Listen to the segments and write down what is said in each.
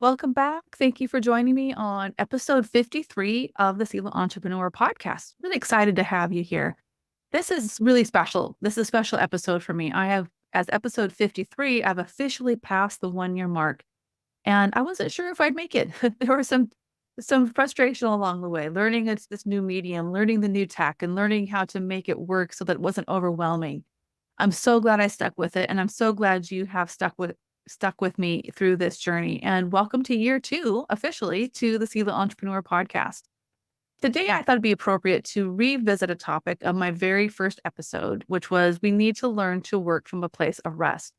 Welcome back. Thank you for joining me on episode 53 of the Selah Entrepreneur podcast. Really excited to have you here. This is really special. This is a special episode for me. As episode 53, I've officially passed the 1 year mark, and I wasn't sure if I'd make it. There was some frustration along the way, learning it's this new medium, learning the new tech, and learning how to make it work so that it wasn't overwhelming. I'm so glad I stuck with it, and I'm so glad you have stuck with me through this journey. And welcome to year two, officially, to the Selah Entrepreneur podcast. Today, I thought it'd be appropriate to revisit a topic of my very first episode, which was we need to learn to work from a place of rest.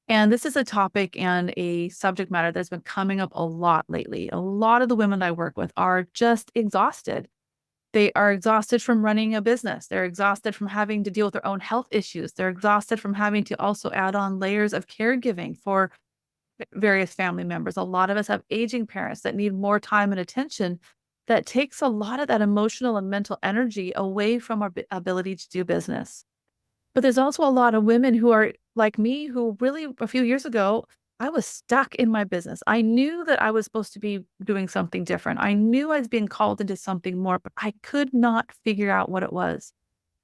And this is a topic and a subject matter that's been coming up a lot lately. A lot of the women I work with are just exhausted. They are exhausted from running a business. They're exhausted from having to deal with their own health issues. They're exhausted from having to also add on layers of caregiving for various family members. A lot of us have aging parents that need more time and attention. That takes a lot of that emotional and mental energy away from our ability to do business. But there's also a lot of women who are like me, who really a few years ago, I was stuck in my business. I knew that I was supposed to be doing something different. I knew I was being called into something more, but I could not figure out what it was.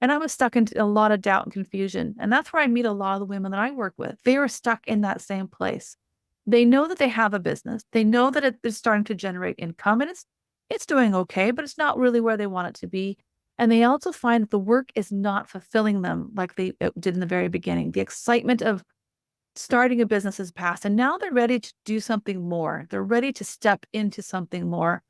And I was stuck into a lot of doubt and confusion. And that's where I meet a lot of the women that I work with. They are stuck in that same place. They know that they have a business. They know that it is starting to generate income, and it's doing okay, but it's not really where they want it to be. And they also find that the work is not fulfilling them like it did in the very beginning. The excitement of starting a business has passed, and now they're ready to do something more. They're ready to step into something more,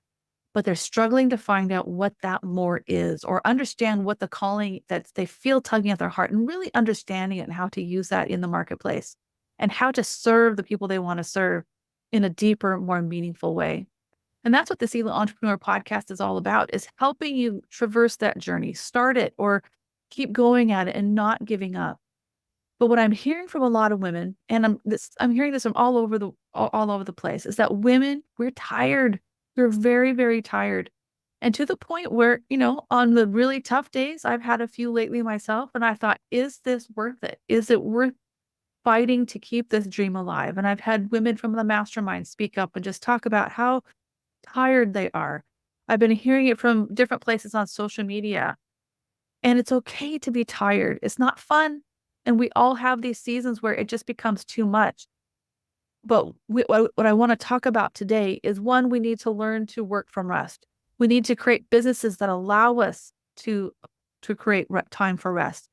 but they're struggling to find out what that more is or understand what the calling that they feel tugging at their heart, and really understanding it and how to use that in the marketplace and how to serve the people they want to serve in a deeper, more meaningful way. And that's what the Selah Entrepreneur podcast is all about, is helping you traverse that journey, start it or keep going at it and not giving up. But what I'm hearing from a lot of women, and I'm hearing this from all over the place, is that women, we're tired. We're very, very tired. And to the point where, on the really tough days, I've had a few lately myself, and I thought, is this worth it? Is it worth fighting to keep this dream alive? And I've had women from the mastermind speak up and just talk about how tired they are. I've been hearing it from different places on social media. And it's okay to be tired. It's not fun. And we all have these seasons where it just becomes too much. But what I want to talk about today is, one, we need to learn to work from rest. We need to create businesses that allow us to create time for rest.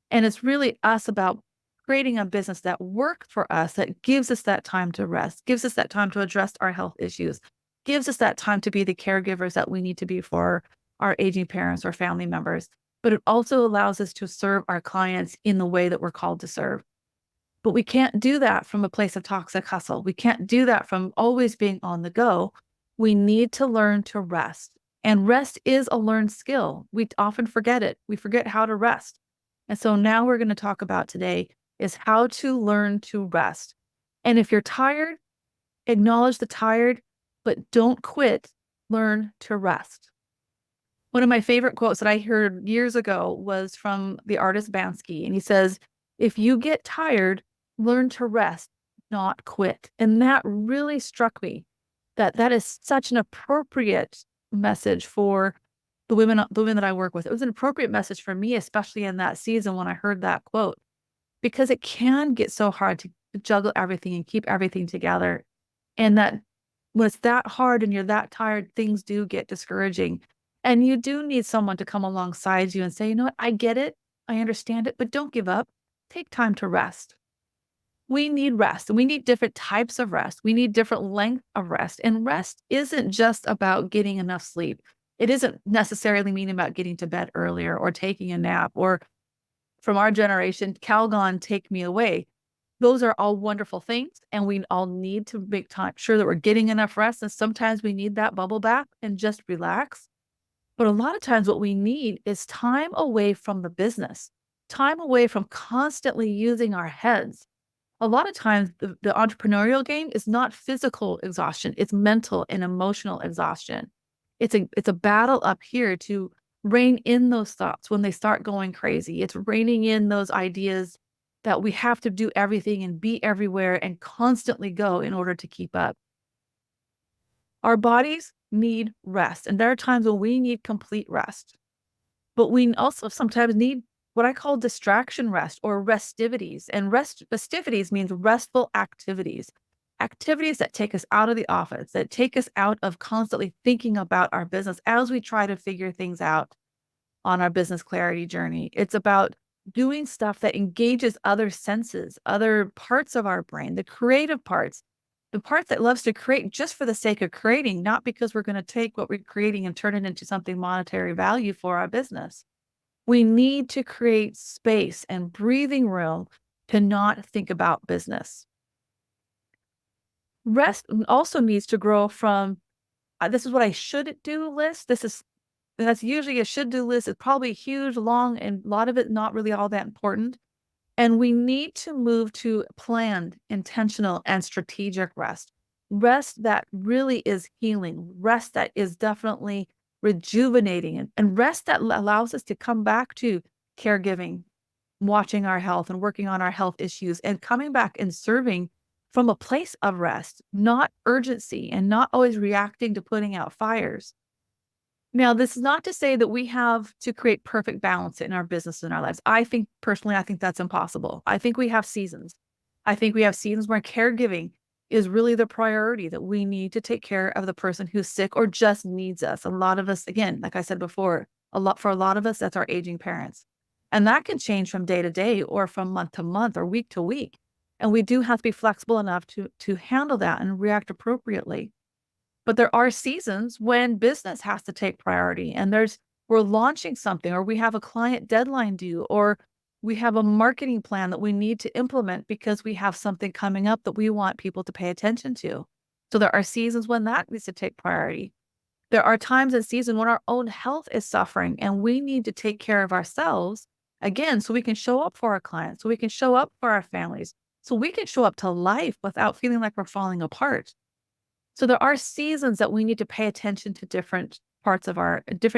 And it's really us about creating a business that works for us, that gives us that time to rest, gives us that time to address our health issues, gives us that time to be the caregivers that we need to be for our aging parents or family members. But it also allows us to serve our clients in the way that we're called to serve. But we can't do that from a place of toxic hustle. We can't do that from always being on the go. We need to learn to rest. And rest is a learned skill. We often forget it. We forget how to rest. And so now we're going to talk about today is how to learn to rest. And if you're tired, acknowledge the tired, but don't quit. Learn to rest. One of my favorite quotes that I heard years ago was from the artist Bansky. And he says, if you get tired, learn to rest, not quit. And that really struck me, that is such an appropriate message for the women that I work with. It was an appropriate message for me, especially in that season when I heard that quote, because it can get so hard to juggle everything and keep everything together. And that when it's that hard and you're that tired, things do get discouraging. And you do need someone to come alongside you and say, you know what, I get it. I understand it, but don't give up. Take time to rest. We need rest, and we need different types of rest. We need different length of rest. And rest isn't just about getting enough sleep. It isn't necessarily mean about getting to bed earlier or taking a nap, or from our generation, Calgon, take me away. Those are all wonderful things, and we all need to make sure that we're getting enough rest. And sometimes we need that bubble bath and just relax. But a lot of times what we need is time away from the business, time away from constantly using our heads. A lot of times the entrepreneurial game is not physical exhaustion, it's mental and emotional exhaustion. It's a battle up here to rein in those thoughts when they start going crazy. It's reining in those ideas that we have to do everything and be everywhere and constantly go in order to keep up. Our bodies need rest, and there are times when we need complete rest. But we also sometimes need what I call distraction rest or restivities. And festivities means restful activities, activities that take us out of the office, that take us out of constantly thinking about our business as we try to figure things out on our business clarity journey. It's about doing stuff that engages other senses, other parts of our brain, the creative parts, the part that loves to create just for the sake of creating, not because we're going to take what we're creating and turn it into something monetary value for our business. We need to create space and breathing room to not think about business. Rest also needs to grow from this is what I should do list. That's usually a should do list. It's probably huge, long, and a lot of it not really all that important. And we need to move to planned, intentional, and strategic rest. Rest that really is healing, rest that is definitely rejuvenating, and rest that allows us to come back to caregiving, watching our health and working on our health issues, and coming back and serving from a place of rest, not urgency, and not always reacting to putting out fires. Now, this is not to say that we have to create perfect balance in our business and our lives. I think that's impossible. I think we have seasons. I think we have seasons where caregiving is really the priority, that we need to take care of the person who's sick or just needs us. A lot of us, again, like I said before, for a lot of us, that's our aging parents. And that can change from day to day or from month to month or week to week. And we do have to be flexible enough to handle that and react appropriately. But there are seasons when business has to take priority, and we're launching something, or we have a client deadline due, or we have a marketing plan that we need to implement because we have something coming up that we want people to pay attention to. So there are seasons when that needs to take priority. There are times in season when our own health is suffering and we need to take care of ourselves again, so we can show up for our clients, so we can show up for our families, so we can show up to life without feeling like we're falling apart. So there are seasons that we need to pay attention to different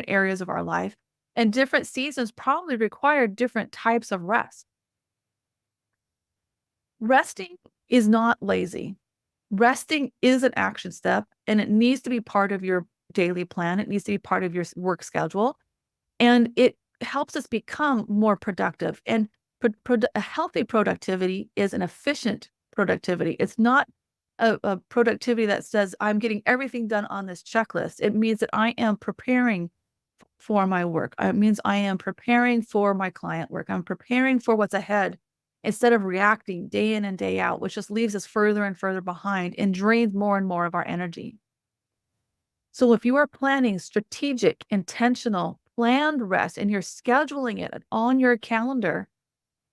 areas of our life, and different seasons probably require different types of rest. Resting is not lazy. Resting is an action step, and it needs to be part of your daily plan. It needs to be part of your work schedule, and it helps us become more productive. And a healthy productivity is an efficient productivity. It's not a productivity that says, I'm getting everything done on this checklist. It means that I am preparing for my work. It means I am preparing for my client work. I'm preparing for what's ahead instead of reacting day in and day out, which just leaves us further and further behind and drains more and more of our energy. So if you are planning strategic, intentional, planned rest and you're scheduling it on your calendar,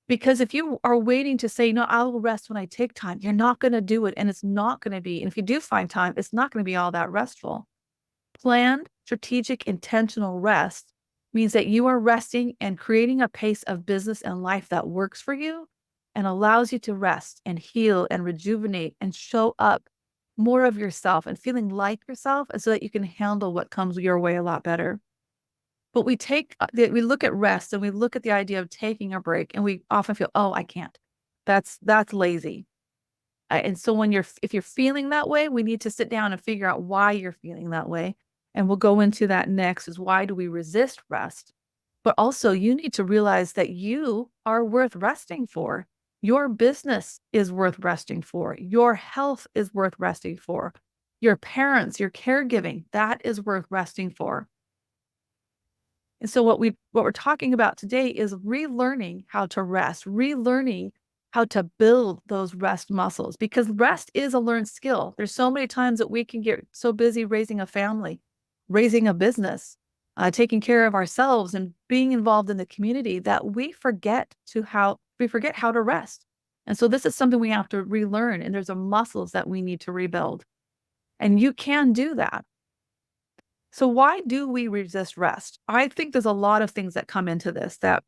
because if you are waiting to say, no, I will rest when I take time, you're not going to do it. And it's not going to be, and if you do find time, it's not going to be all that restful. Planned, strategic, intentional rest means that you are resting and creating a pace of business and life that works for you and allows you to rest and heal and rejuvenate and show up more of yourself and feeling like yourself, and so that you can handle what comes your way a lot better. But we look at rest and we look at the idea of taking a break, and we often feel, oh, I can't. That's lazy. And so if you're feeling that way, we need to sit down and figure out why you're feeling that way. And we'll go into that next, is why do we resist rest? But also you need to realize that you are worth resting for. Your business is worth resting for. Your health is worth resting for. Your parents, your caregiving, that is worth resting for. And so what we're talking about today is relearning how to rest, relearning how to build those rest muscles, because rest is a learned skill. There's so many times that we can get so busy raising a family, raising a business, taking care of ourselves and being involved in the community, that we forget how to rest. And so this is something we have to relearn, and there's muscles that we need to rebuild. And you can do that. So why do we resist rest? I think there's a lot of things that come into this, that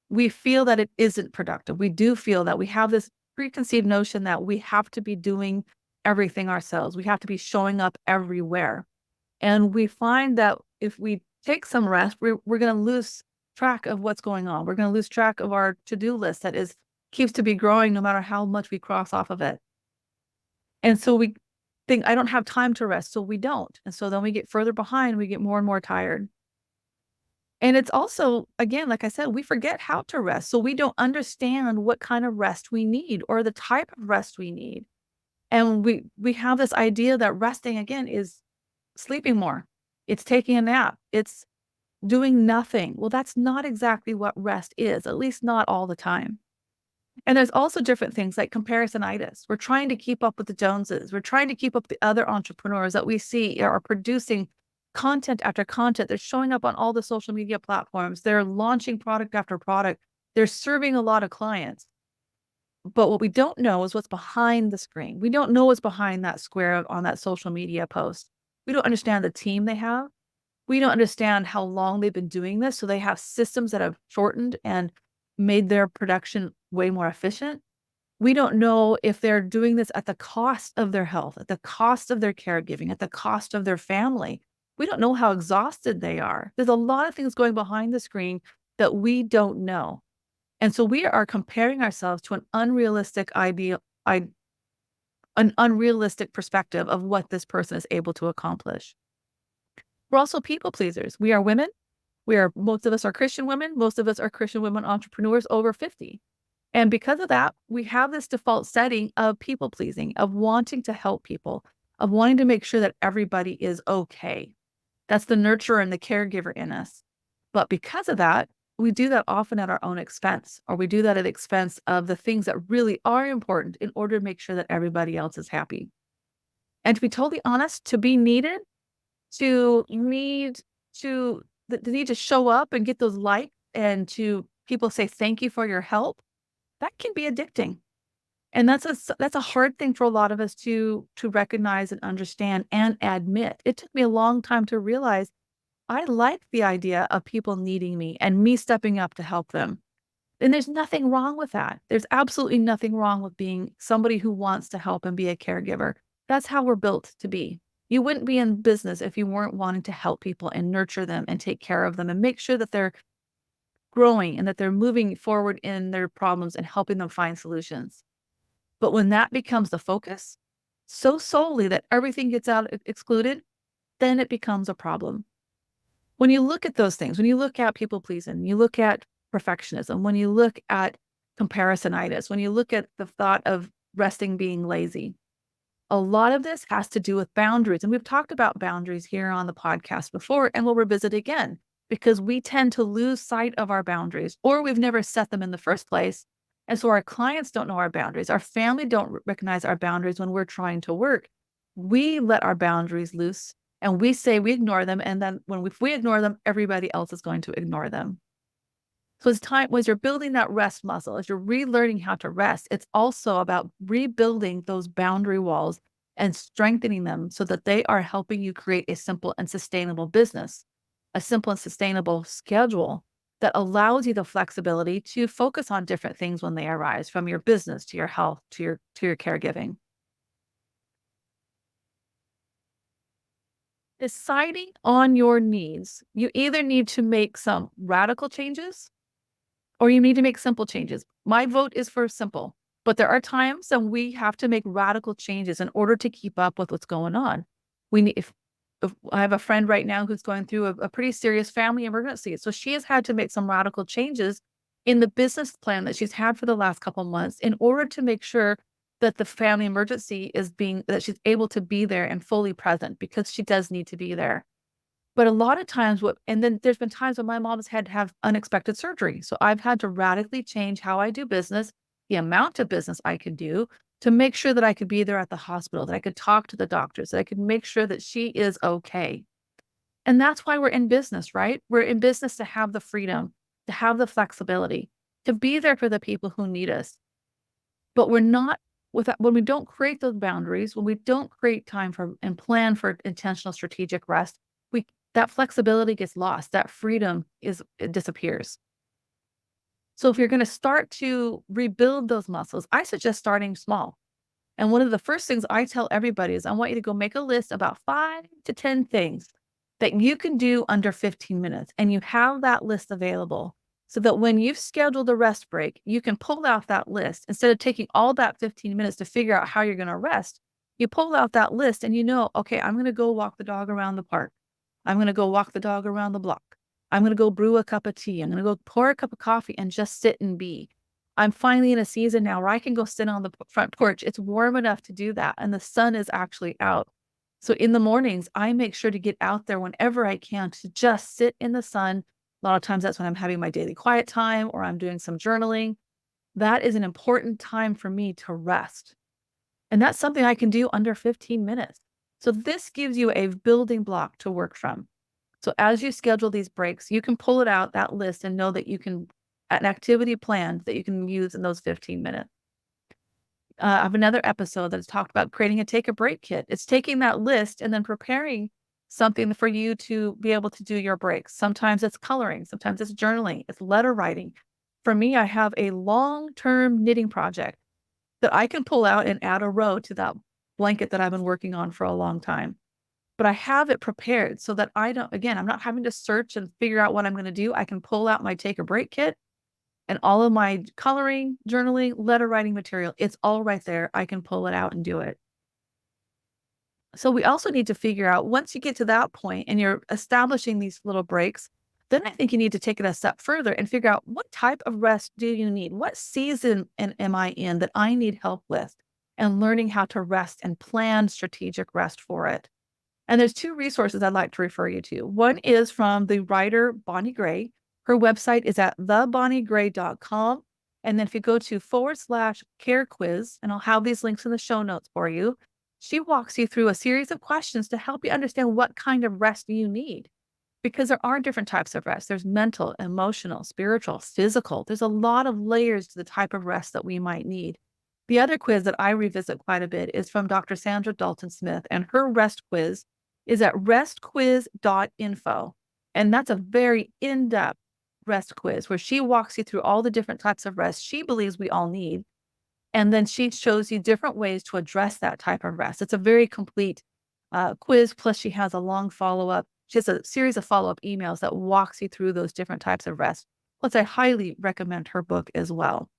we feel that it isn't productive. We do feel that we have this preconceived notion that we have to be doing everything ourselves. We have to be showing up everywhere. And we find that if we take some rest, we're going to lose track of what's going on. We're going to lose track of our to-do list keeps to be growing no matter how much we cross off of it. And so think I don't have time to rest, so we don't. And so then we get further behind, we get more and more tired. And it's also, again, like I said, we forget how to rest. So we don't understand what kind of rest we need or the type of rest we need. And we have this idea that resting again is sleeping more. It's taking a nap. It's doing nothing. Well, that's not exactly what rest is, at least not all the time. And there's also different things like comparisonitis. We're trying to keep up with the Joneses. We're trying to keep up with the other entrepreneurs that we see are producing content after content. They're showing up on all the social media platforms. They're launching product after product. They're serving a lot of clients. But what we don't know is what's behind the screen. We don't know what's behind that square on that social media post. We don't understand the team they have. We don't understand how long they've been doing this. So they have systems that have shortened and made their production way more efficient. We don't know if they're doing this at the cost of their health, at the cost of their caregiving, at the cost of their family. We don't know how exhausted they are. There's a lot of things going behind the screen that we don't know. And so we are comparing ourselves to an unrealistic an unrealistic perspective of what this person is able to accomplish. We're also people pleasers. We are women. Most of us are Christian women. Most of us are Christian women entrepreneurs over 50. And because of that, we have this default setting of people pleasing, of wanting to help people, of wanting to make sure that everybody is okay. That's the nurturer and the caregiver in us. But because of that, we do that often at our own expense, or we do that at the expense of the things that really are important in order to make sure that everybody else is happy. And to be totally honest, to be needed, to need to the need to show up and get those likes and to people say thank you for your help, that can be addicting. And that's a hard thing for a lot of us to recognize and understand and admit. It took me a long time to realize I like the idea of people needing me and me stepping up to help them. And there's nothing wrong with that. There's absolutely nothing wrong with being somebody who wants to help and be a caregiver. That's how we're built to be. You wouldn't be in business if you weren't wanting to help people and nurture them and take care of them and make sure that they're growing and that they're moving forward in their problems and helping them find solutions. But when that becomes the focus, so solely that everything gets excluded, then it becomes a problem. When you look at those things, when you look at people pleasing, you look at perfectionism, when you look at comparisonitis, when you look at the thought of resting being lazy, a lot of this has to do with boundaries. And we've talked about boundaries here on the podcast before, and we'll revisit again because we tend to lose sight of our boundaries or we've never set them in the first place. And so our clients don't know our boundaries. Our family don't recognize our boundaries when we're trying to work. We let our boundaries loose and we say we ignore them. And then if we ignore them, everybody else is going to ignore them. So it's time, as you're building that rest muscle, as you're relearning how to rest, it's also about rebuilding those boundary walls and strengthening them so that they are helping you create a simple and sustainable business, a simple and sustainable schedule that allows you the flexibility to focus on different things when they arise, from your business to your health to your caregiving. Deciding on your needs, you either need to make some radical changes or you need to make simple changes. My vote is for simple, but there are times when we have to make radical changes in order to keep up with what's going on. We need, if I have a friend right now who's going through a pretty serious family emergency. So she has had to make some radical changes in the business plan that she's had for the last couple of months in order to make sure that the family emergency that she's able to be there and fully present because she does need to be there. But a lot of times and then there's been times when my mom has had to have unexpected surgery. So I've had to radically change how I do business, the amount of business I could do to make sure that I could be there at the hospital, that I could talk to the doctors, that I could make sure that she is okay. And that's why we're in business, right? We're in business to have the freedom, to have the flexibility, to be there for the people who need us. But we're not when we don't create those boundaries, when we don't create time for and plan for intentional strategic rest, that flexibility gets lost. That freedom it disappears. So if you're going to start to rebuild those muscles, I suggest starting small. And one of the first things I tell everybody is I want you to go make a list about 5 to 10 things that you can do under 15 minutes. And you have that list available so that when you've scheduled a rest break, you can pull out that list. Instead of taking all that 15 minutes to figure out how you're going to rest, You pull out that list and okay, I'm going to go walk the dog around the park. I'm going to go walk the dog around the block. I'm going to go brew a cup of tea. I'm going to go pour a cup of coffee and just sit and be. I'm finally in a season now where I can go sit on the front porch. It's warm enough to do that, and the sun is actually out. So in the mornings, I make sure to get out there whenever I can to just sit in the sun. A lot of times that's when I'm having my daily quiet time or I'm doing some journaling. That is an important time for me to rest. And that's something I can do under 15 minutes. So this gives you a building block to work from. So as you schedule these breaks, you can pull it out, that list, and know that you can, an activity plan that you can use in those 15 minutes. I have another episode that's talked about creating a take a break kit. It's taking that list and then preparing something for you to be able to do your breaks. Sometimes it's coloring, sometimes it's journaling, it's letter writing. For me, I have a long-term knitting project that I can pull out and add a row to that blanket that I've been working on for a long time. But I have it prepared so that I'm not having to search and figure out what I'm going to do. I can pull out my take a break kit and all of my coloring, journaling, letter writing material. It's all right there. I can pull it out and do it. So we also need to figure out, once you get to that point and you're establishing these little breaks, then I think you need to take it a step further and figure out, what type of rest do you need? What season am I in that I need help with? And learning how to rest and plan strategic rest for it. And there's two resources I'd like to refer you to. One is from the writer Bonnie Gray. Her website is at thebonniegray.com. And then if you go to /care quiz, and I'll have these links in the show notes for you, she walks you through a series of questions to help you understand what kind of rest you need. Because there are different types of rest. There's mental, emotional, spiritual, physical. There's a lot of layers to the type of rest that we might need. The other quiz that I revisit quite a bit is from Dr. Sandra Dalton Smith, and her rest quiz is at restquiz.info. And that's a very in-depth rest quiz where she walks you through all the different types of rest she believes we all need. And then she shows you different ways to address that type of rest. It's a very complete quiz. Plus, she has a long follow-up. She has a series of follow-up emails that walks you through those different types of rest. Plus, I highly recommend her book as well.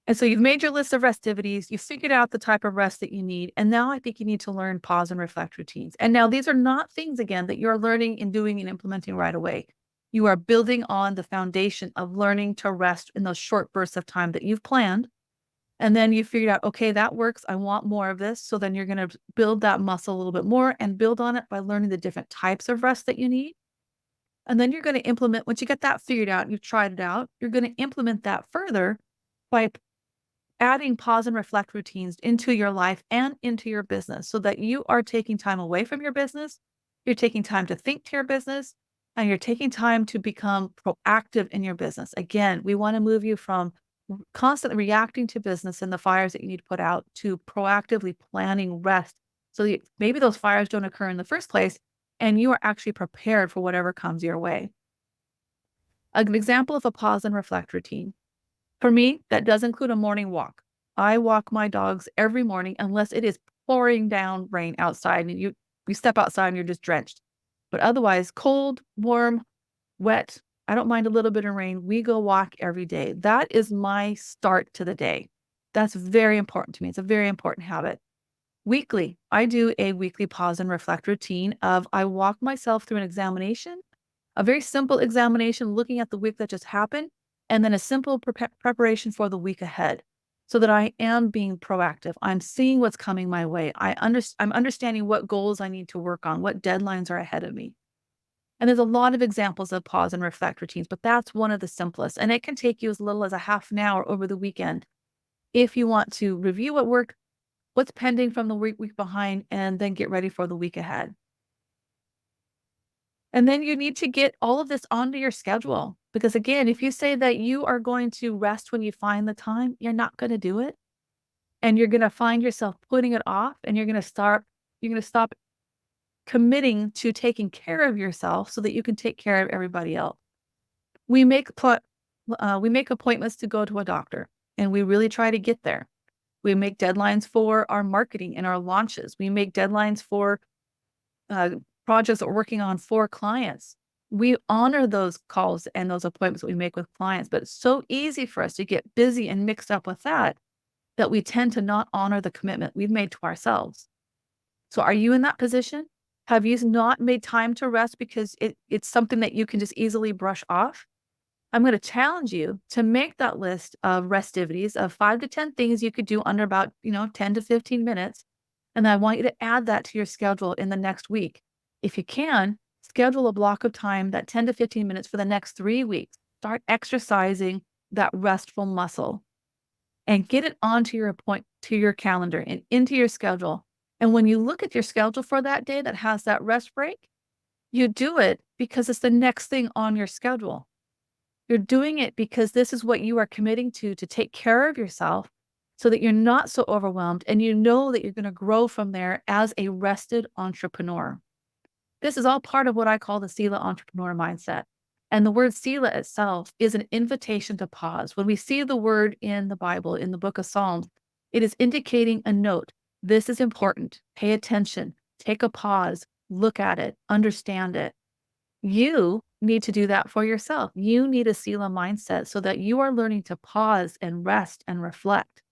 And so you've made your list of restivities, you've figured out the type of rest that you need, and now I think you need to learn pause and reflect routines. And now these are not things, again, that you're learning and doing and implementing right away. You are building on the foundation of learning to rest in those short bursts of time that you've planned. And then you figured out, okay, that works. I want more of this. So then you're going to build that muscle a little bit more and build on it by learning the different types of rest that you need. And then you're going to implement, once you get that figured out, you've tried it out, you're going to implement that further by adding pause and reflect routines into your life and into your business so that you are taking time away from your business, you're taking time to think to your business, and you're taking time to become proactive in your business. Again, we want to move you from constantly reacting to business and the fires that you need to put out to proactively planning rest so that maybe those fires don't occur in the first place and you are actually prepared for whatever comes your way. An example of a pause and reflect routine. For me, that does include a morning walk. I walk my dogs every morning unless it is pouring down rain outside and you step outside and you're just drenched. But otherwise, cold, warm, wet, I don't mind a little bit of rain. We go walk every day. That is my start to the day. That's very important to me. It's a very important habit. Weekly, I do a weekly pause and reflect routine of I walk myself through an examination, a very simple examination looking at the week that just happened, and then a simple preparation for the week ahead so that I am being proactive. I'm seeing what's coming my way. I'm understanding what goals I need to work on, what deadlines are ahead of me. And there's a lot of examples of pause and reflect routines, but that's one of the simplest. And it can take you as little as a half an hour over the weekend if you want to review what worked, what's pending from the week behind, and then get ready for the week ahead. And then you need to get all of this onto your schedule. Because again, if you say that you are going to rest when you find the time, you're not going to do it. And you're going to find yourself putting it off, and you're going to stop committing to taking care of yourself so that you can take care of everybody else. We make appointments to go to a doctor, and we really try to get there. We make deadlines for our marketing and our launches. We make deadlines for projects that we're working on for clients. We honor those calls and those appointments that we make with clients, but it's so easy for us to get busy and mixed up with that that we tend to not honor the commitment we've made to ourselves. So are you in that position? Have you not made time to rest because it's something that you can just easily brush off? I'm going to challenge you to make that list of restivities of 5 to 10 things you could do under about, 10 to 15 minutes. And I want you to add that to your schedule in the next week. If you can, schedule a block of time, that 10 to 15 minutes for the next 3 weeks. Start exercising that restful muscle and get it onto to your calendar and into your schedule. And when you look at your schedule for that day that has that rest break, you do it because it's the next thing on your schedule. You're doing it because this is what you are committing to take care of yourself so that you're not so overwhelmed and you know that you're going to grow from there as a rested entrepreneur. This is all part of what I call the Selah entrepreneur mindset. And the word Selah itself is an invitation to pause. When we see the word in the Bible, in the book of Psalms, it is indicating a note. This is important. Pay attention. Take a pause. Look at it. Understand it. You need to do that for yourself. You need a Selah mindset so that you are learning to pause and rest and reflect.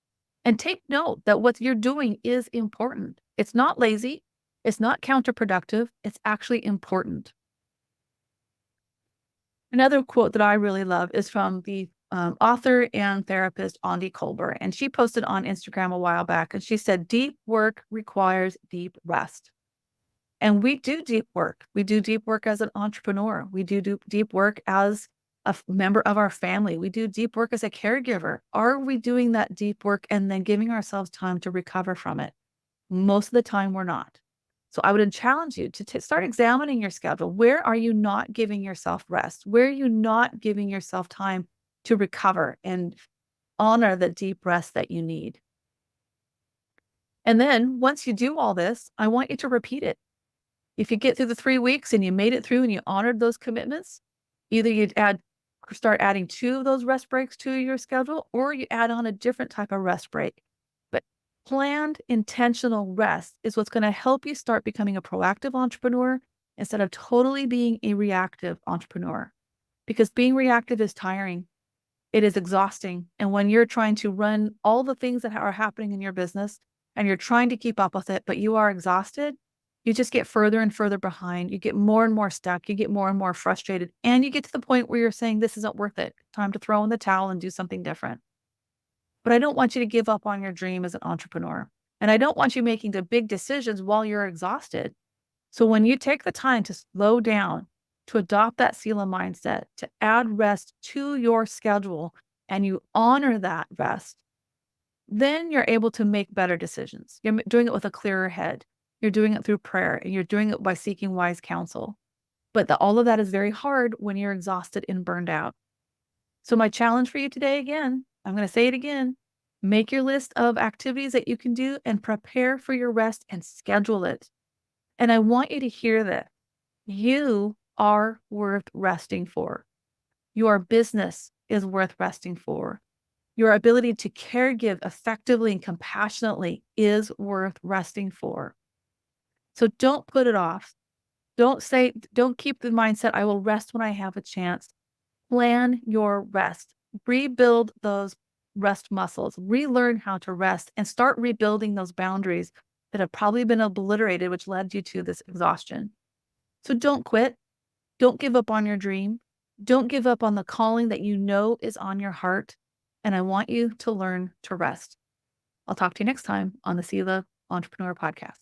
And take note that what you're doing is important. It's not lazy. It's not counterproductive. It's actually important. Another quote that I really love is from the author and therapist Andi Colbert. And she posted on Instagram a while back, and she said, deep work requires deep rest. And we do deep work. We do deep work as an entrepreneur. We do deep work as a member of our family. We do deep work as a caregiver. Are we doing that deep work and then giving ourselves time to recover from it? Most of the time, we're not. So I would challenge you to start examining your schedule. Where are you not giving yourself rest? Where are you not giving yourself time to recover and honor the deep rest that you need? And then once you do all this, I want you to repeat it. If you get through the 3 weeks and you made it through and you honored those commitments, either you start adding 2 of those rest breaks to your schedule, or you add on a different type of rest break. But planned, intentional rest is what's going to help you start becoming a proactive entrepreneur instead of totally being a reactive entrepreneur. Because being reactive is tiring. It is exhausting. And when you're trying to run all the things that are happening in your business and you're trying to keep up with it, but you are exhausted, you just get further and further behind. You get more and more stuck. You get more and more frustrated. And you get to the point where you're saying, this isn't worth it. Time to throw in the towel and do something different. But I don't want you to give up on your dream as an entrepreneur. And I don't want you making the big decisions while you're exhausted. So when you take the time to slow down, to adopt that Selah mindset, to add rest to your schedule, and you honor that rest, then you're able to make better decisions. You're doing it with a clearer head. You're doing it through prayer, and you're doing it by seeking wise counsel. But all of that is very hard when you're exhausted and burned out. So my challenge for you today, again, I'm going to say it again, make your list of activities that you can do and prepare for your rest and schedule it. And I want you to hear this. You are worth resting for. Your business is worth resting for. Your ability to caregive effectively and compassionately is worth resting for. So don't put it off. Don't keep the mindset, I will rest when I have a chance. Plan your rest. Rebuild those rest muscles. Relearn how to rest and start rebuilding those boundaries that have probably been obliterated, which led you to this exhaustion. So don't quit. Don't give up on your dream. Don't give up on the calling that you know is on your heart. And I want you to learn to rest. I'll talk to you next time on the Selah Entrepreneur Podcast.